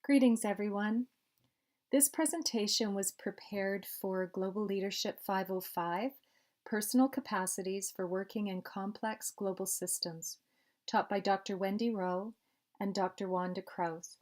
Greetings, everyone. This presentation was prepared for Global Leadership 505, Personal Capacities for Working in Complex Global Systems, taught by Dr. Wendy Rowe and Dr. Wanda Krauss.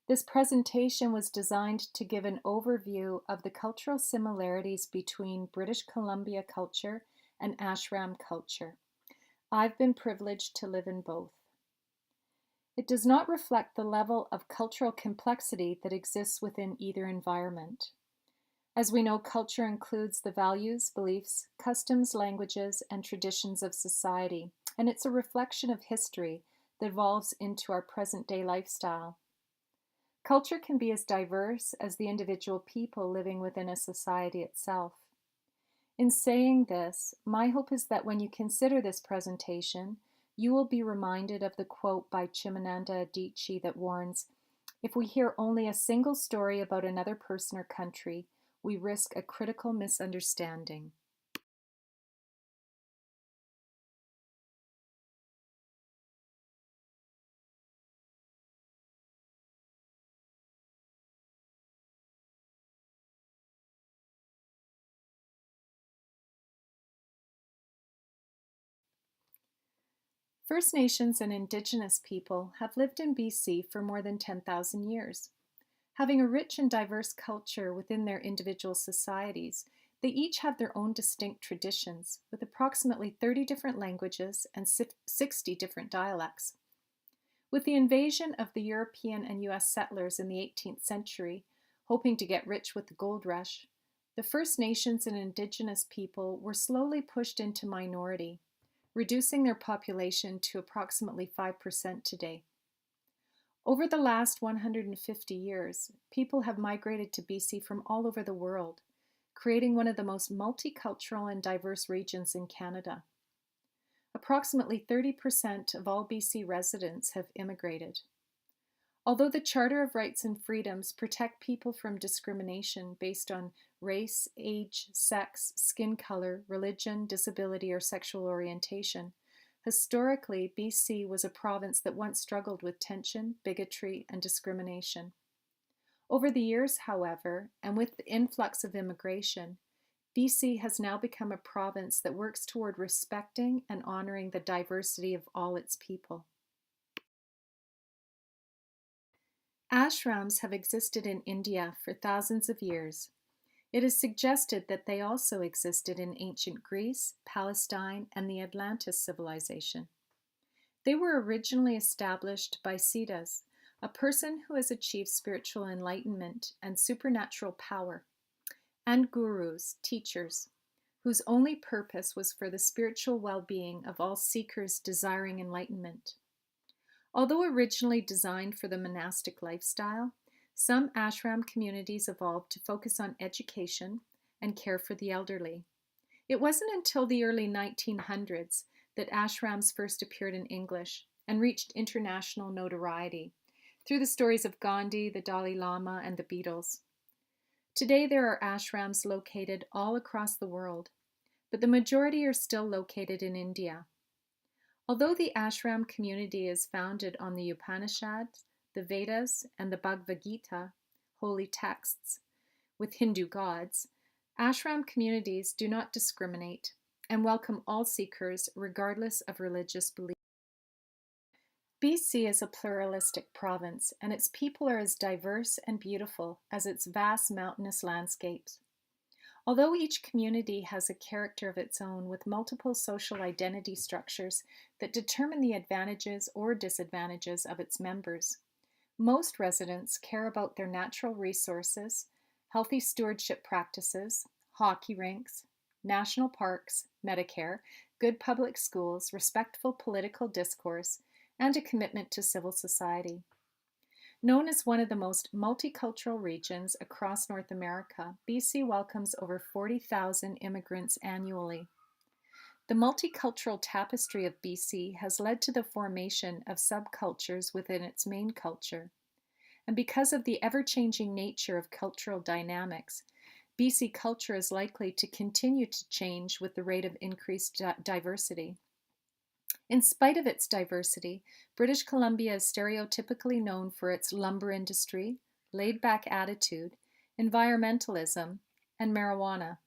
This presentation was designed to give an overview of the cultural similarities between British Columbia culture and Ashram culture. I've been privileged to live in both. It does not reflect the level of cultural complexity that exists within either environment. As we know, culture includes the values, beliefs, customs, languages, and traditions of society, and it's a reflection of history that evolves into our present-day lifestyle. Culture can be as diverse as the individual people living within a society itself. In saying this, my hope is that when you consider this presentation, you will be reminded of the quote by Chimamanda Adichie that warns, "If we hear only a single story about another person or country, we risk a critical misunderstanding." First Nations and Indigenous people have lived in BC for more than 10,000 years. Having a rich and diverse culture within their individual societies, they each have their own distinct traditions, with approximately 30 different languages and 60 different dialects. With the invasion of the European and US settlers in the 18th century, hoping to get rich with the gold rush, the First Nations and Indigenous people were slowly pushed into minority, reducing their population to approximately 5% today. Over the last 150 years, people have migrated to BC from all over the world, creating one of the most multicultural and diverse regions in Canada. Approximately 30% of all BC residents have immigrated. Although the Charter of Rights and Freedoms protect people from discrimination based on race, age, sex, skin color, religion, disability, or sexual orientation, historically, BC was a province that once struggled with tension, bigotry, and discrimination. Over the years, however, and with the influx of immigration, BC has now become a province that works toward respecting and honoring the diversity of all its people. Ashrams have existed in India for thousands of years. It is suggested that they also existed in ancient Greece, Palestine, and the Atlantis civilization. They were originally established by siddhas, a person who has achieved spiritual enlightenment and supernatural power, and gurus, teachers, whose only purpose was for the spiritual well-being of all seekers desiring enlightenment. Although originally designed for the monastic lifestyle, some ashram communities evolved to focus on education and care for the elderly. It wasn't until the early 1900s that ashrams first appeared in English and reached international notoriety through the stories of Gandhi, the Dalai Lama, and the Beatles. Today there are ashrams located all across the world, but the majority are still located in India. Although the ashram community is founded on the Upanishads, the Vedas, and the Bhagavad Gita, holy texts, with Hindu gods, ashram communities do not discriminate and welcome all seekers regardless of religious belief. BC is a pluralistic province, and its people are as diverse and beautiful as its vast mountainous landscapes. Although each community has a character of its own with multiple social identity structures that determine the advantages or disadvantages of its members, most residents care about their natural resources, healthy stewardship practices, hockey rinks, national parks, Medicare, good public schools, respectful political discourse, and a commitment to civil society. Known as one of the most multicultural regions across North America, BC welcomes over 40,000 immigrants annually. The multicultural tapestry of BC has led to the formation of subcultures within its main culture. And because of the ever-changing nature of cultural dynamics, BC culture is likely to continue to change with the rate of increased diversity. In spite of its diversity, British Columbia is stereotypically known for its lumber industry, laid-back attitude, environmentalism, and marijuana.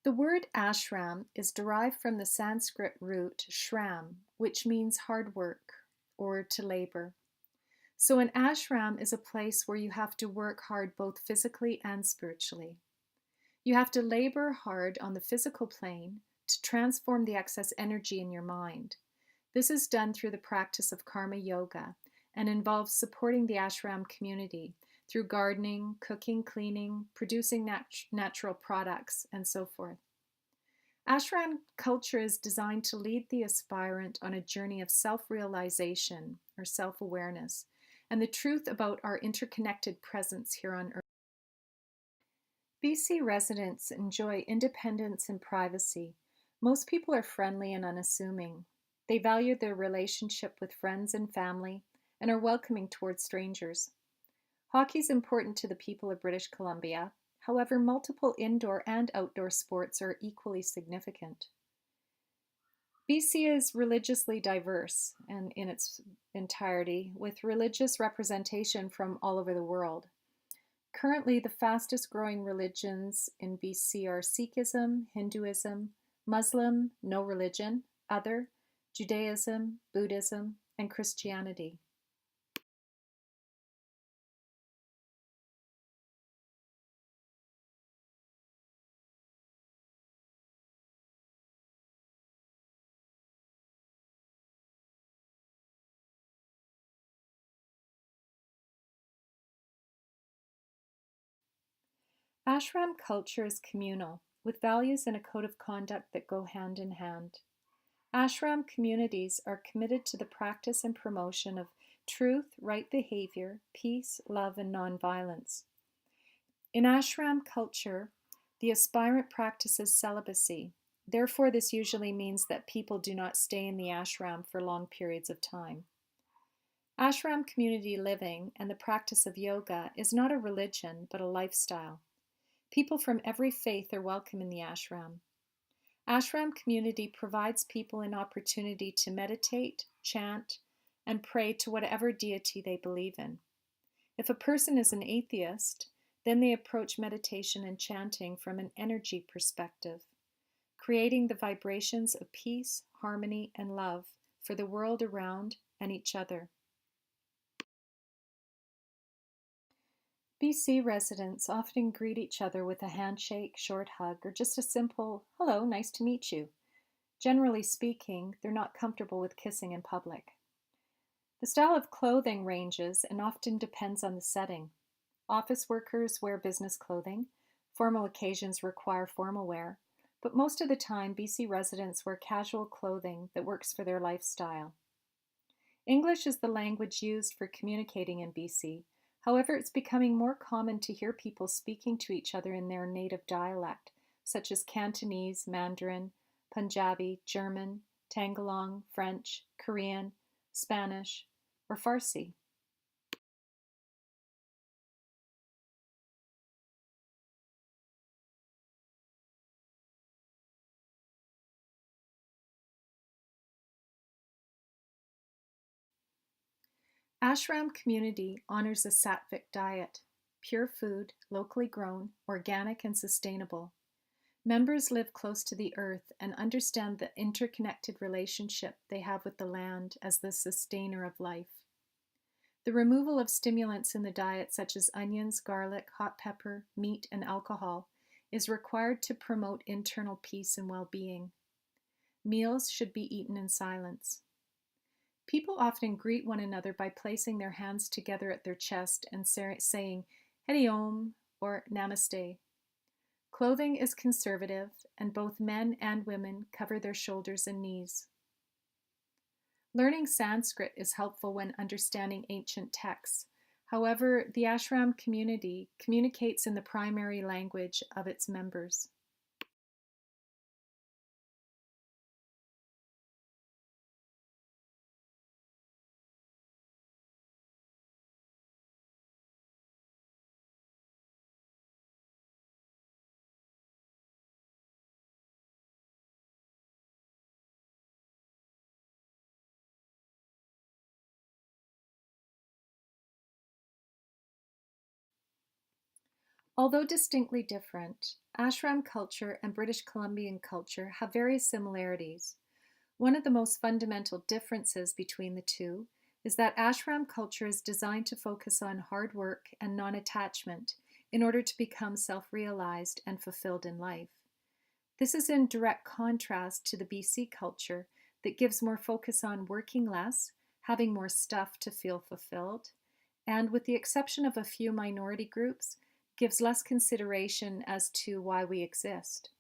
The word ashram is derived from the Sanskrit root shram, which means hard work or to labor. So, an ashram is a place where you have to work hard both physically and spiritually. You have to labor hard on the physical plane to transform the excess energy in your mind. This is done through the practice of karma yoga and involves supporting the ashram community through gardening, cooking, cleaning, producing natural products, and so forth. Ashram culture is designed to lead the aspirant on a journey of self-realization or self-awareness and the truth about our interconnected presence here on Earth. BC residents enjoy independence and privacy. Most people are friendly and unassuming. They value their relationship with friends and family and are welcoming towards strangers. Hockey is important to the people of British Columbia. However, multiple indoor and outdoor sports are equally significant. BC is religiously diverse and in its entirety, with religious representation from all over the world. Currently, the fastest growing religions in BC are Sikhism, Hinduism, Muslim, no religion, other, Judaism, Buddhism, and Christianity. Ashram culture is communal, with values and a code of conduct that go hand in hand. Ashram communities are committed to the practice and promotion of truth, right behavior, peace, love, and nonviolence. In ashram culture, the aspirant practices celibacy. Therefore, this usually means that people do not stay in the ashram for long periods of time. Ashram community living and the practice of yoga is not a religion, but a lifestyle. People from every faith are welcome in the ashram. Ashram community provides people an opportunity to meditate, chant, and pray to whatever deity they believe in. If a person is an atheist, then they approach meditation and chanting from an energy perspective, creating the vibrations of peace, harmony, and love for the world around and each other. BC residents often greet each other with a handshake, short hug, or just a simple, "Hello, nice to meet you." Generally speaking, they're not comfortable with kissing in public. The style of clothing ranges and often depends on the setting. Office workers wear business clothing, formal occasions require formal wear, but most of the time BC residents wear casual clothing that works for their lifestyle. English is the language used for communicating in BC. However, it's becoming more common to hear people speaking to each other in their native dialect, such as Cantonese, Mandarin, Punjabi, German, Tagalog, French, Korean, Spanish, or Farsi. Ashram community honors a sattvic diet, pure food, locally grown, organic, and sustainable. Members live close to the earth and understand the interconnected relationship they have with the land as the sustainer of life. The removal of stimulants in the diet, such as onions, garlic, hot pepper, meat, and alcohol, is required to promote internal peace and well-being. Meals should be eaten in silence. People often greet one another by placing their hands together at their chest and saying Hari Om or Namaste. Clothing is conservative, and both men and women cover their shoulders and knees. Learning Sanskrit is helpful when understanding ancient texts. However, the Ashram community communicates in the primary language of its members. Although distinctly different, Ashram culture and British Columbian culture have various similarities. One of the most fundamental differences between the two is that Ashram culture is designed to focus on hard work and non-attachment in order to become self-realized and fulfilled in life. This is in direct contrast to the BC culture that gives more focus on working less, having more stuff to feel fulfilled, and with the exception of a few minority groups, gives less consideration as to why we exist.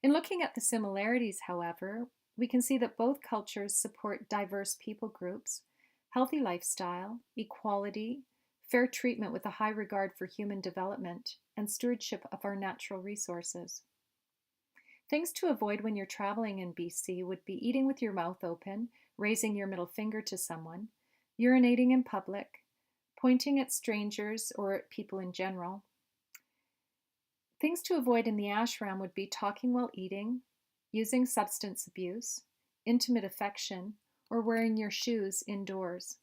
In looking at the similarities, however, we can see that both cultures support diverse people groups, healthy lifestyle, equality, fair treatment with a high regard for human development, and stewardship of our natural resources. Things to avoid when you're traveling in BC would be eating with your mouth open, raising your middle finger to someone, urinating in public, pointing at strangers or at people in general. Things to avoid in the ashram would be talking while eating, using substance abuse, intimate affection, or wearing your shoes indoors.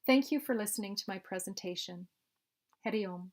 Thank you for listening to my presentation. Hari Om.